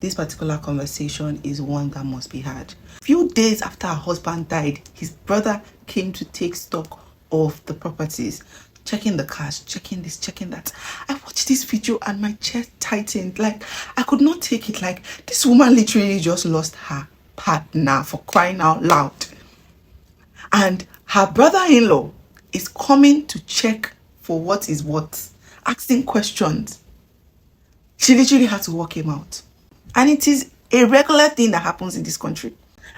This particular conversation is one that must be had. A few days after her husband died, his brother came to take stock of the properties, checking the cash, checking this, checking that. I watched this video and my chest tightened. Like, I could not take it. Like, this woman literally just lost her partner, for crying out loud. And her brother-in-law is coming to check for what is what, asking questions. She literally had to walk him out. And it is a regular thing that happens in this country.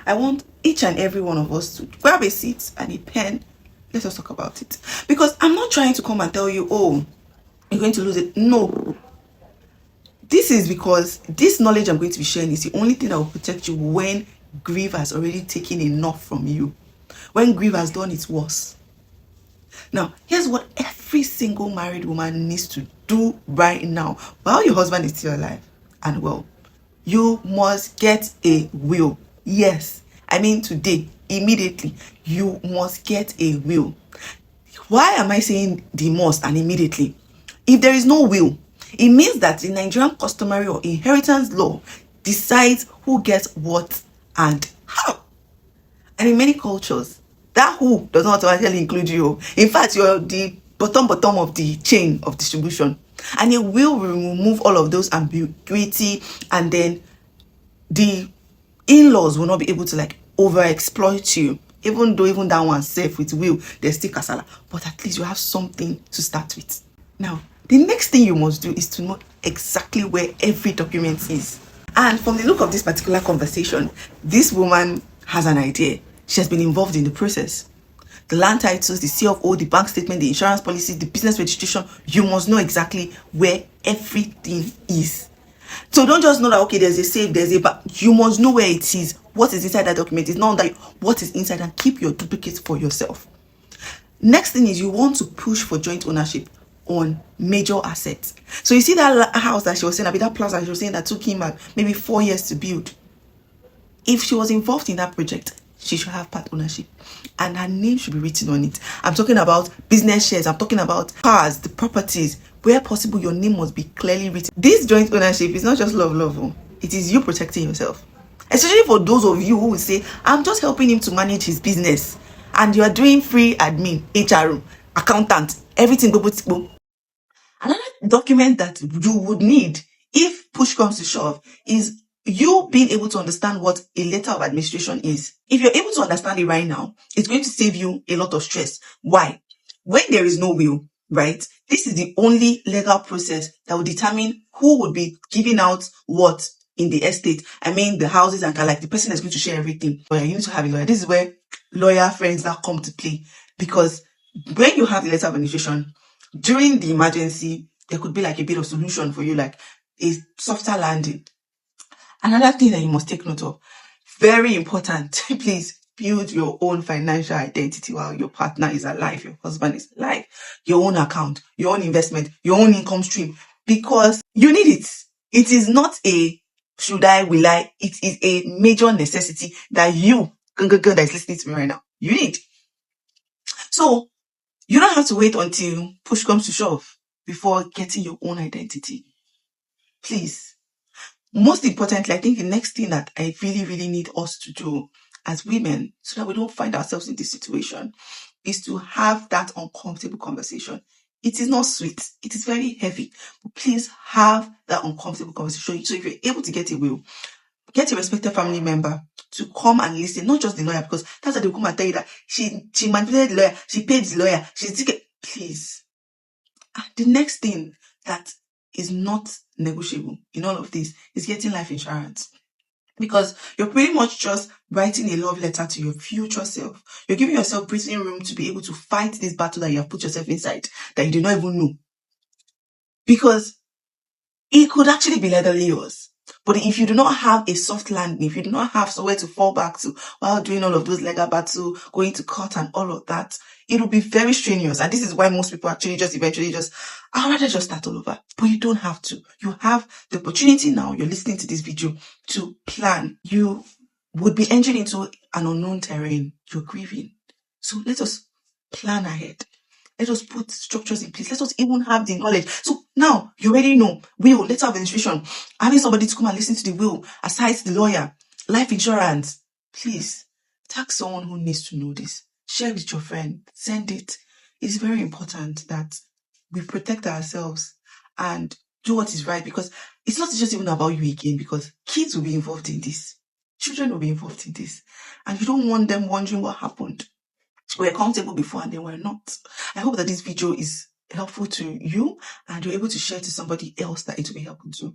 I want each and every one of us to grab a seat and a pen. Let us talk about it. Because I'm not trying to come and tell you, oh, you're going to lose it. No. This is because this knowledge I'm going to be sharing is the only thing that will protect you when grief has already taken enough from you. When grief has done its worst. Now, here's what every single married woman needs to do right now while your husband is still alive and well. You must get a will. Yes, I mean today, immediately, you must get a will. Why am I saying the must and immediately? If there is no will, it means that the Nigerian customary or inheritance law decides who gets what and how. And in many cultures, that who does not automatically include you. In fact, you're the bottom of the chain of distribution. And it will remove all of those ambiguity, and then the in-laws will not be able to like over-exploit you. Even though even that one's safe with will, there's still kasala. But at least you have something to start with. Now, the next thing you must do is to know exactly where every document is. And from the look of this particular conversation, this woman has an idea. She has been involved in the process. The land titles, the CFO, the bank statement, the insurance policy, the business registration. You must know exactly where everything is. So don't just know that, okay, there's a safe, there's a but you must know where it is. What is inside that document? It's not that what is inside, and keep your duplicates for yourself. Next thing is you want to push for joint ownership on major assets. So you see that house that she was saying, that plaza she was saying that took him maybe 4 years to build. If she was involved in that project, she should have part ownership and her name should be written on it. I'm talking about business shares. I'm talking about cars, the properties. Where possible, your name must be clearly written. This joint ownership is not just love. It is you protecting yourself. Especially for those of you who will say, I'm just helping him to manage his business. And you are doing free admin, HR, accountant, everything. Another document that you would need if push comes to shove is you being able to understand what a letter of administration is. If you're able to understand it right now, it's going to save you a lot of stress. Why? When there is no will, right? This is the only legal process that will determine who would be giving out what in the estate. I mean, the houses and like the person that's going to share everything. But you need to have a lawyer. This is where lawyer friends now come to play. Because when you have the letter of administration, during the emergency, there could be like a bit of solution for you, like a softer landing. Another thing that you must take note of, very important, please build your own financial identity while your partner is alive, your husband is alive, your own account, your own investment, your own income stream, because you need it. It is not a should I, will I, it is a major necessity that you, that is listening to me right now, you need. So, you don't have to wait until push comes to shove before getting your own identity. Please. Most importantly, I think the next thing that I really need us to do as women, so that we don't find ourselves in this situation, is to have that uncomfortable conversation. It is not sweet. It is very heavy. But please have that uncomfortable conversation. So if you're able to get a will, get a respected family member to come and listen, not just the lawyer, because that's how they'll come and tell you that she manipulated the lawyer, she paid the lawyer, please. And the next thing that is not negotiable in all of this is getting life insurance. Because you're pretty much just writing a love letter to your future self. You're giving yourself breathing room to be able to fight this battle that you have put yourself inside, that you do not even know. Because it could actually be legally yours. But if you do not have a soft landing, if you do not have somewhere to fall back to while doing all of those legal battles, going to court and all of that, it will be very strenuous. And this is why most people actually eventually I'd rather just start all over. But you don't have to. You have the opportunity now, you're listening to this video, to plan. You would be entering into an unknown terrain. You're grieving. So let us plan ahead. Let us put structures in place. Let us even have the knowledge. So now you already know will, letter of administration, having somebody to come and listen to the will, aside the lawyer, life insurance. Please tag someone who needs to know this. Share with your friend. Send it. It's very important that we protect ourselves and do what is right, because it's not just even about you again, because kids will be involved in this. Children will be involved in this. And you don't want them wondering what happened. We're comfortable before and then we're not. I hope that this video is helpful to you and you're able to share to somebody else that it will be helpful to.